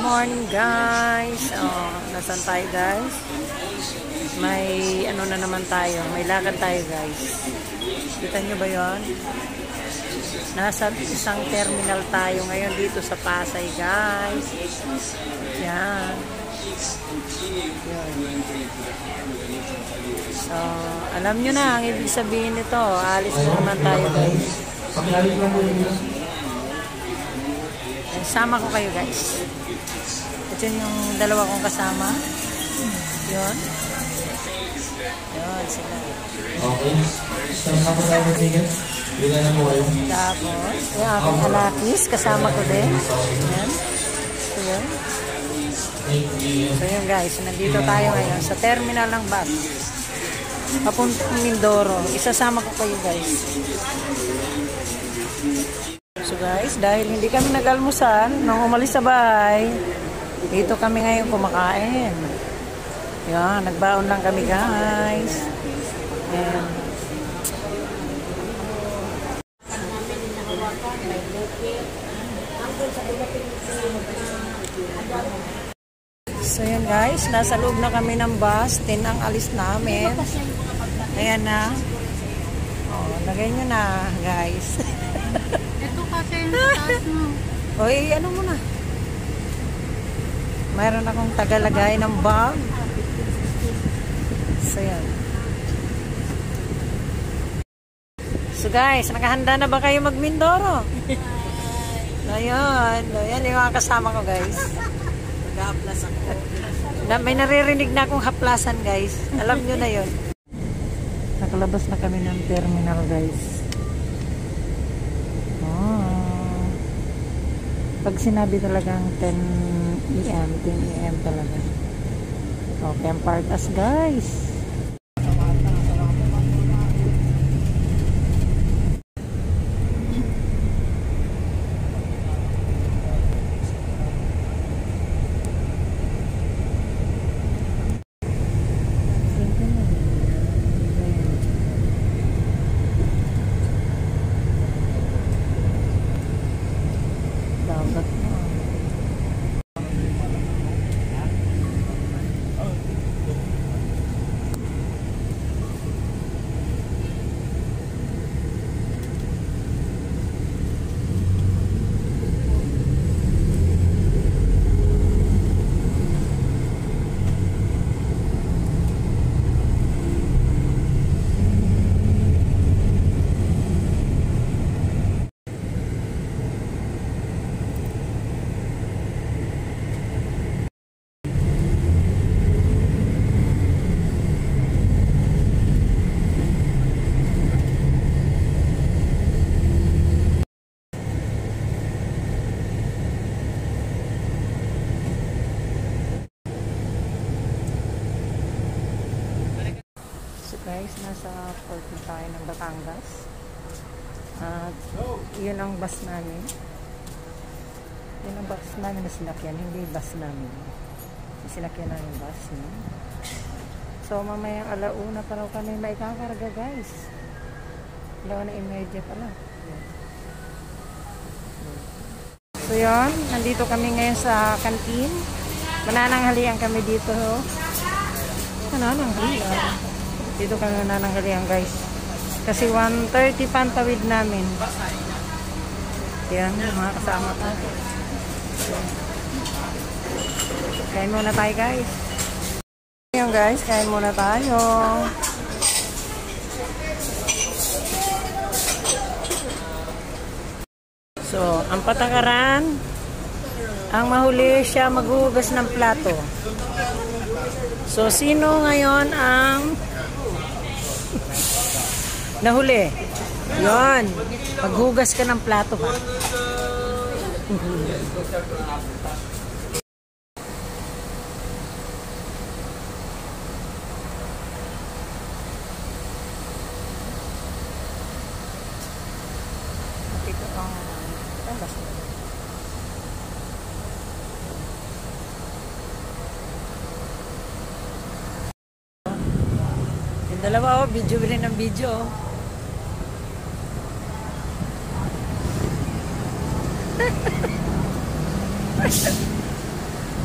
morning guys. Nasaan tayo guys? May ano na naman tayo. May lakad tayo guys. Kita nyo ba yon? Nasa isang terminal tayo ngayon dito sa Pasay guys. Yan. Yun. So, alam nyo na ang ibig sabihin nito. Alis na naman tayo guys. Sama ko kayo guys. Ito yung dalawa kong kasama. Yun. Yun sila. Okay. Sama ko tayo mag-ticket. Bila na po kayo. Tapos, yung aking alakis. Kasama ko din. Yan. So yun. So yun guys. Nandito tayo ngayon sa terminal ng bus. Papuntang Mindoro. Isasama ko kayo guys. So guys, dahil hindi kami nag-almusal nung umalis sa bahay, dito kami ngayon kumakain. Yan, nagbaon lang kami guys. And so yun guys, nasa loob na kami ng bus. 10 ang alis namin. Ayan na. Oh, lagay nyo na guys. Oy, ano mo na? Mayroon akong tagalagay ng bag. So, yan. So, guys, nakahanda na ba kayo mag-Mindoro? Ayan. Ayan yung mga kasama ko, guys. Mag-haplas ako. May naririnig na akong haplasan, guys. Alam nyo na yun. Nakalabas na kami ng terminal, guys. Pag sinabi talagang 10 AM talaga. Okay, ang part us guys. Guys, nasa port na tayo ng Batangas at yun ang bus namin. Yun ang bus namin na sinakyan, hindi bus namin. Sinakyan namin bus, no? So mamayang alauna pa raw kami maikakarga guys. Alauna imedya pala. So yun, nandito kami ngayon sa kantin. Manananghalian kami dito. Manananghalian. Dito kami nananghalian guys. Kasi 1:30 pantawid namin. Yan, mga kasama ko. Kain muna tayo guys. Yan guys, kain muna tayo. So, ang patakaran, ang mahuli siya maghuhugas ng plato. So, sino ngayon ang nahuli? Yon. Paghugas ka ng plato ba? Ito ang tambas na. Yung dalawa video rin ng video.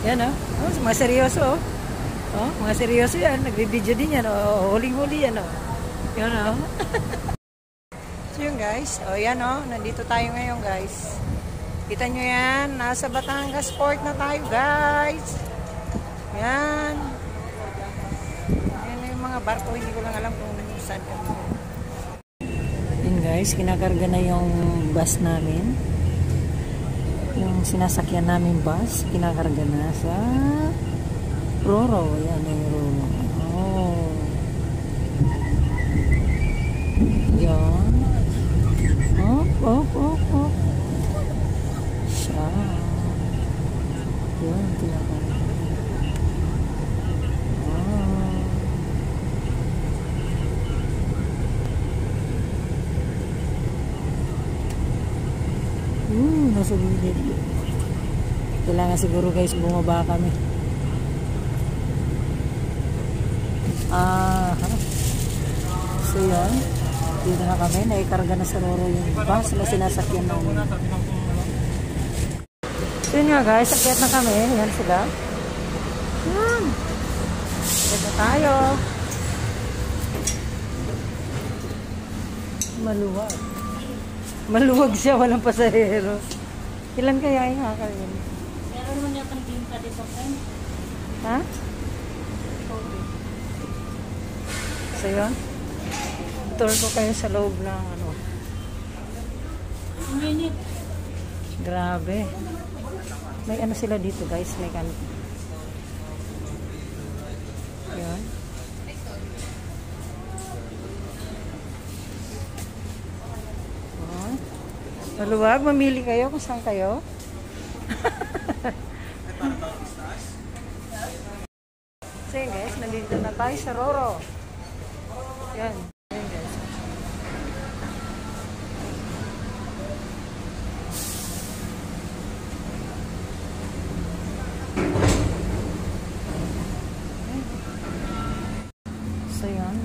Yan oh. Oh, mga seryoso oh. Oh, mga seryoso yan. Nagbibideo din yan oh. Huling-huli yan oh. Yan oh. So yun guys. Oh yan oh. Nandito tayo ngayon guys. Kita nyo yan. Nasa Batangas Port na tayo guys. Yan. Yan yung mga barko. Hindi ko lang alam kung saan kami. Yan guys. Kinakarga na yung bus namin. Yung sinasakyan namin bus. Kinakarga na sa Roro. Yan yung Roro. Oh. Yan. Oh. Siya. Yan. Kinakarga. Nasa gilid. Kailangan siguro guys bumaba kami. So yun, dito na kami, naikarga na sa Roro yung bus na sinasakyan namin. So yun nga guys, akyat na kami. Yan sila. Yan. Akyat na tayo. Maluwag. Maluwag siya, walang pasahero. Ilan kaya yung kakain? Meron naman yata ng game pa dito, friend. Ha? So yun, tour ko kayo sa loob ng ano. Minute. Grabe. May ano sila dito guys, may kan. Yun. Maluwag, mamili kayo kung saan kayo. So yun guys, nandito na tayo sa Roro. Yan. Yan guys. So yun.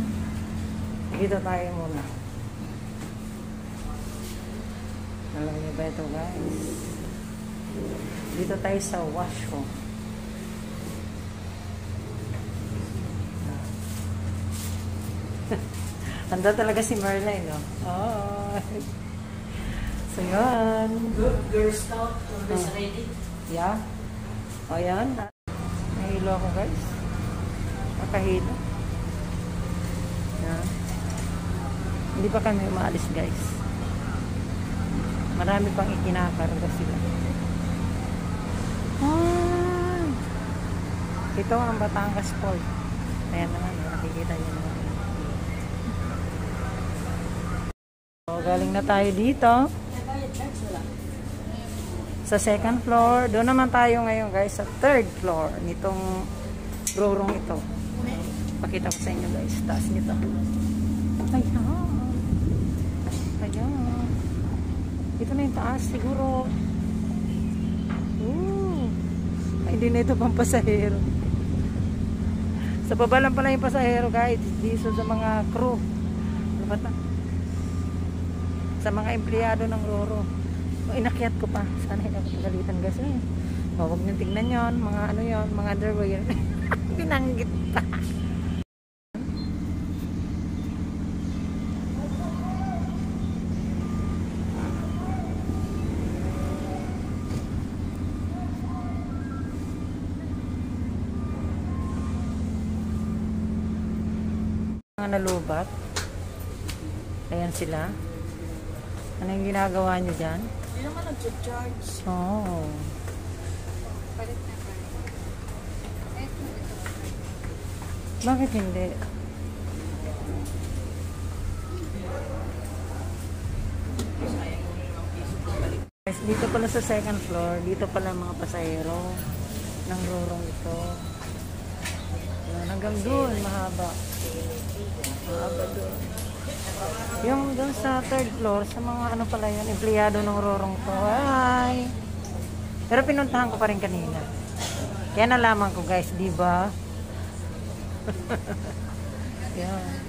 Dito tayo muna. Alam niyo ba ito guys? Dito tayo sa washroom. Handa talaga si Merlin, no? Oh. So yun. Good Girl Scout. Always ready. Yeah. O yan. Nahilo ako guys. Nakahilo. Yan. Hindi pa kami umaalis guys. Marami pang ikinakarga sila. Ito ang Batangas Port. Ayan naman, nakikita niyo naman. So, galing na tayo dito. Sa second floor. Doon naman tayo ngayon guys sa third floor nitong Rorong ito. Pakita ko sa inyo guys. Taas nito. Ayan. Ayan. Ito na yung taas siguro. Ay, hindi na ito pang pasahero. Sa baba lang pala yung pasahero guys. Dito sa mga crew. Dapat na. Sa mga empleyado ng Roro. Inakyat ko pa. Sana hindi ako pagalitan guys. Huwag nyo tignan yun. Mga ano yun. Mga underwear. Binanggit pa. Mga nalubat. Ayan sila. Ano yung ginagawa nyo dyan? Hindi naman nag-charge. Oh. Palit na ba? Bakit hindi? Guys, dito pala sa second floor, dito pala mga pasahero ng Rorong ito. Yan, hanggang doon, mahaba. Mahaba doon. Yung doon sa third floor, sa mga ano pala yun, empleyado ng Rorong to. Hi! Pero pinuntahan ko pa rin kanina. Kaya nalaman ko guys, di ba? Yan.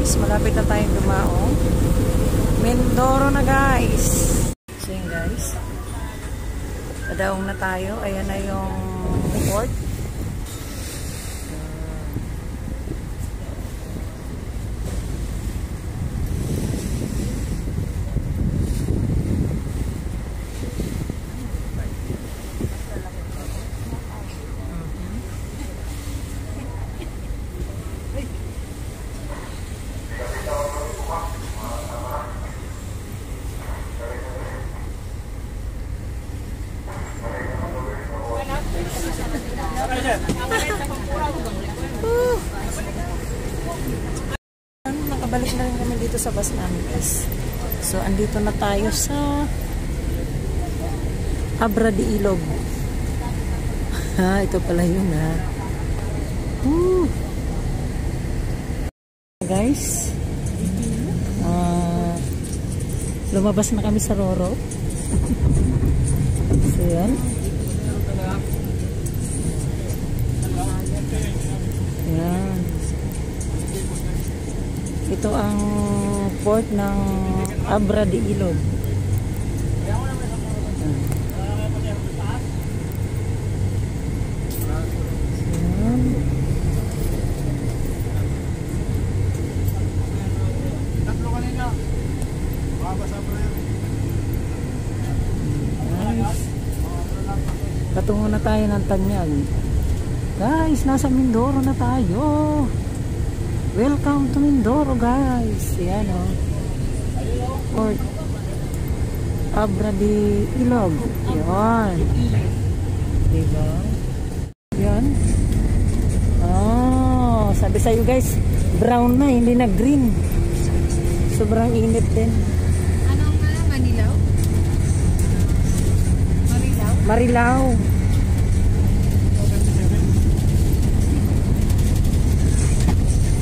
guys, malapit na tayong dumaong Mindoro na guys. So yun guys, padaong na tayo. Ayan na yung port. Nakabalik na rin kami dito sa bus namin guys. So andito na tayo sa Abra de Ilog. Ha, ito pala yun ha. Guys, lumabas na kami sa Roro. So yan. Yan. Ito ang port ng Abra de Ilog. Yan. Patungo na tayo ng Tanyag. Guys, nasa Mindoro na tayo. Welcome to Mindoro guys. Yan o. Port Abra de Ilog. Yan. Diba? Yan. Oh, sabi sa'yo guys, brown na, hindi na green. Sobrang init din. Anong Manilaw? Marilaw? Marilao.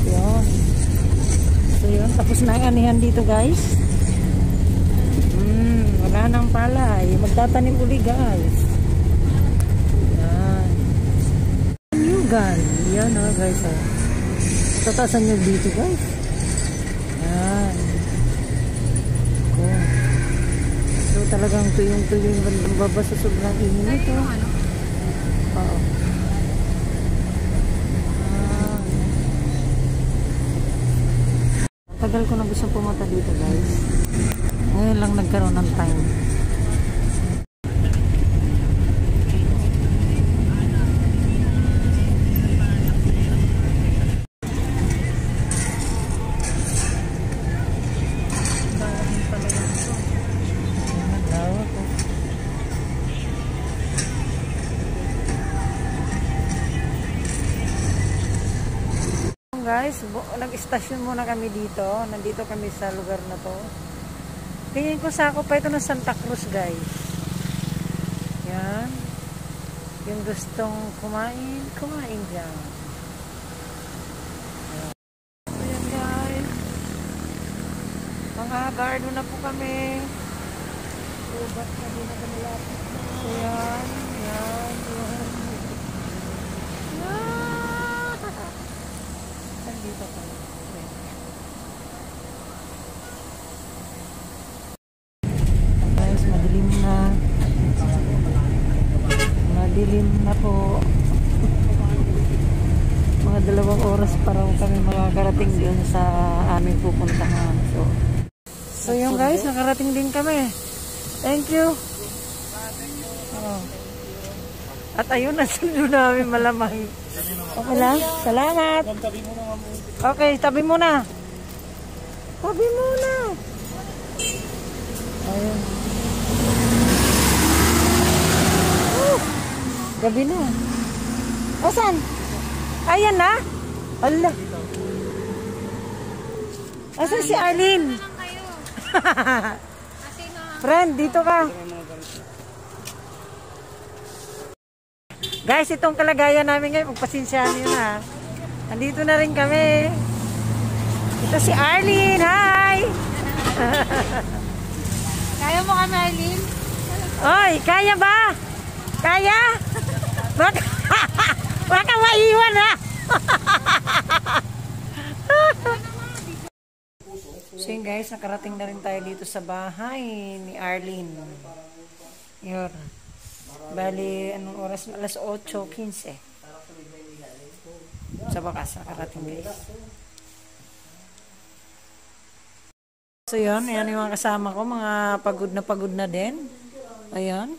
Yan. So yun, tapos na ang anihan dito guys. Wala nang palay. Magtatanim uli guys. Yan. Nyugan. Yan o guys. Tatasan nyo dito guys. Yan. Oh. So talagang tuyong-tuyong baba sa sobrang init ito. Oo. Tagal ko na gusto pumunta dito guys. Ngayon lang nagkaroon ng time. Guys, nag-stasyon muna kami dito. Nandito kami sa lugar na to. Tingin ko sakop pa ito ng Santa Cruz guys. Yan. Yung gustong kumain, kumain dyan. Ayan guys. Mga gardo na po kami. Ubat na din na kami lapit. Ayan. Yan. Yan. Dito pa. Guys, madilim na. Madilim na po. Mga 2 oras pa raw kami makakarating doon sa aming pupuntahan. So yung guys, nakarating din kami. Thank you. Oh. At ayun, nasundo namin malamang. Okay lang? Salamat. Okay, tabi muna. Tabi muna. Ayun. Gabi na. Asan? Ayan na? Allah. Asan si Arlene? Friend, dito ka. Guys, itong kalagayan namin ngayon, magpasensyahan nyo na. Andito na rin kami. Ito si Arlene. Hi! Kaya mo kami, Arlene? Oy, kaya ba? Kaya? Baka maiwan ha? Guys, nakarating na rin tayo dito sa bahay ni Arlene. Yun. Bali, anong oras? Alas 8:15. Sa bakas, nakarating guys. So yun, yan yung mga kasama ko. Mga pagod na din. Ayan.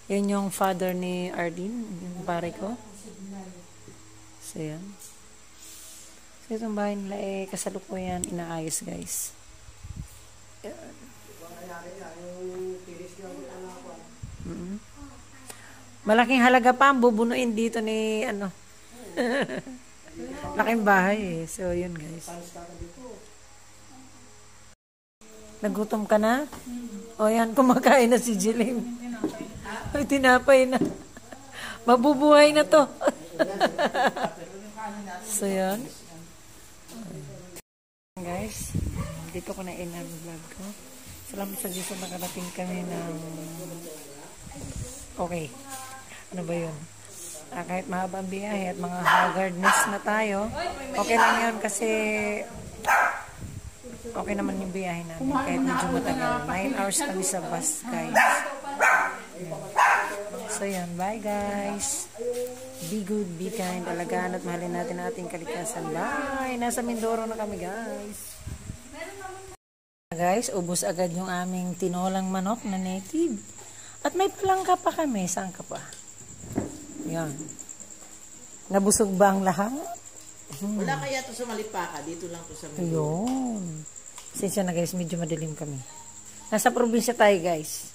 Yun yung father ni Arlene, yung pare ko. So yan. So itong bahay nila kasalukuyan inaayos guys. Malaking halaga pa ang bubunuin dito ni ano. Laking bahay So yun guys. Nagutom ka na? O yan, kumakain na si Jilim. Ay, tinapay na. Mabubuhay na to. So yan. Guys, dito ko na vlog ko. Salamat sa Diyos na nakarating kami ng okay. Ano ba yun? Kahit mahaba ang biyahe at mga haggardness na tayo, okay lang yun kasi okay naman yung biyahe namin. Kahit medyo matagal. 9 hours kami sa bus, guys. So yan, bye guys. Be good, be kind. Alagaan at mahalin natin ang ating kalikasan. Bye! Nasa Mindoro na kami, guys. Guys, ubos agad yung aming tinolang manok na native. At may palangka pa kami. Saan ka pa? Yan. Nabusog ba ang lahat? Wala kaya to sa Malipaka. Dito lang to sa Mindoro. Ayun. Sinsya na guys, medyo madilim kami. Nasa probinsya tayo guys.